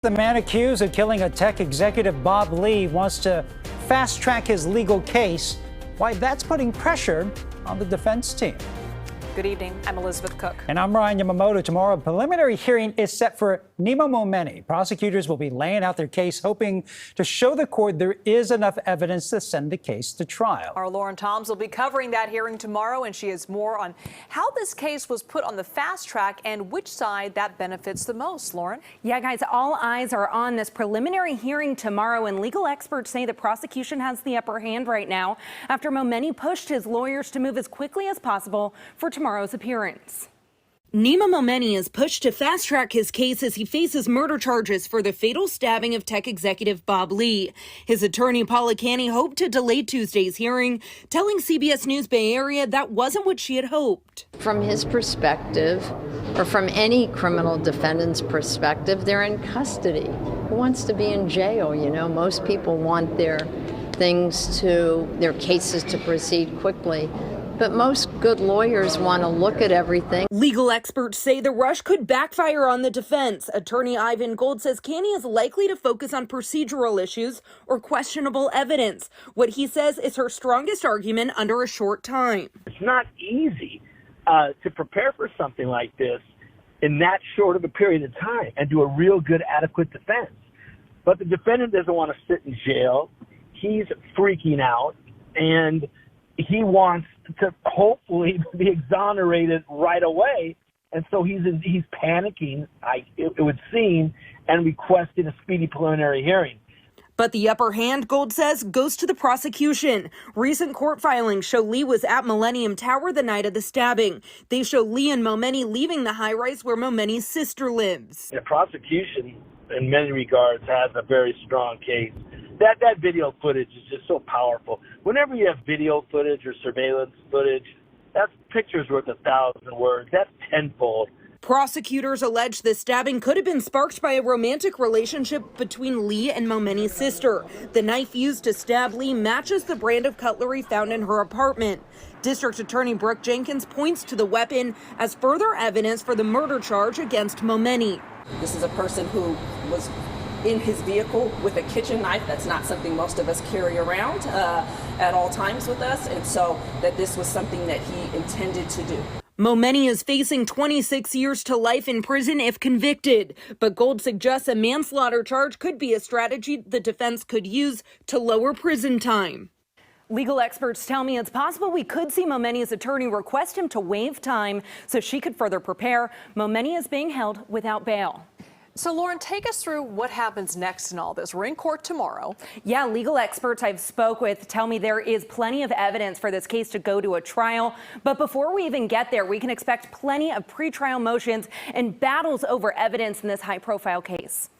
The man accused of killing a tech executive, Bob Lee, wants to fast-track his legal case. Why that's putting pressure on the defense team. Good evening. I'm Elizabeth Cook. And I'm Nima Momeni. Tomorrow, a preliminary hearing is set for Nima Momeni. Prosecutors will be laying out their case, hoping to show the court there is enough evidence to send the case to trial. Our Lauren Toms will be covering that hearing tomorrow, and she has more on how this case was put on the fast track and which side that benefits the most. Lauren? Yeah, guys, all eyes are on this preliminary hearing tomorrow, and legal experts say the prosecution has the upper hand right now after Momeni pushed his lawyers to move as quickly as possible for tomorrow's appearance. Nima Momeni is pushed to fast-track his case as he faces murder charges for the fatal stabbing of tech executive Bob Lee. His attorney, Paula Canny, hoped to delay Tuesday's hearing, telling CBS News Bay Area that wasn't what she had hoped. From his perspective, or from any criminal defendant's perspective, they're in custody. Who wants to be in jail? You know, most people want their cases to proceed quickly. But most good lawyers want to look at everything. Legal experts say the rush could backfire on the defense. Attorney Ivan Gold says Canny is likely to focus on procedural issues or questionable evidence. What he says is her strongest argument under a short time. It's not easy to prepare for something like this in that short of a period of time and do a real good, adequate defense. But the defendant doesn't want to sit in jail. He's freaking out, and he wants to hopefully be exonerated right away. And so he's panicking, it would seem, and requesting a speedy preliminary hearing. But the upper hand, Gold says, goes to the prosecution. Recent court filings show Lee was at Millennium Tower the night of the stabbing. They show Lee and Momeni leaving the high-rise where Momeni's sister lives. The prosecution, in many regards, has a very strong case. That video footage is just so powerful. Whenever you have video footage or surveillance footage, that's pictures worth 1,000 words. That's tenfold. Prosecutors allege the stabbing could have been sparked by a romantic relationship between Lee and Momeni's sister. The knife used to stab Lee matches the brand of cutlery found in her apartment. District Attorney Brooke Jenkins points to the weapon as further evidence for the murder charge against Momeni. This is a person who was in his vehicle with a kitchen knife. That's not something most of us carry around at all times with us, and so that this was something that he intended to do. Momeni is facing 26 years to life in prison if convicted, but Gold suggests a manslaughter charge could be a strategy the defense could use to lower prison time. Legal experts tell me it's possible we could see Momeni's attorney request him to waive time so she could further prepare. Momeni is being held without bail. So, Lauren, take us through what happens next in all this. We're in court tomorrow. Yeah, legal experts I've spoke with tell me there is plenty of evidence for this case to go to a trial. But before we even get there, we can expect plenty of pretrial motions and battles over evidence in this high-profile case.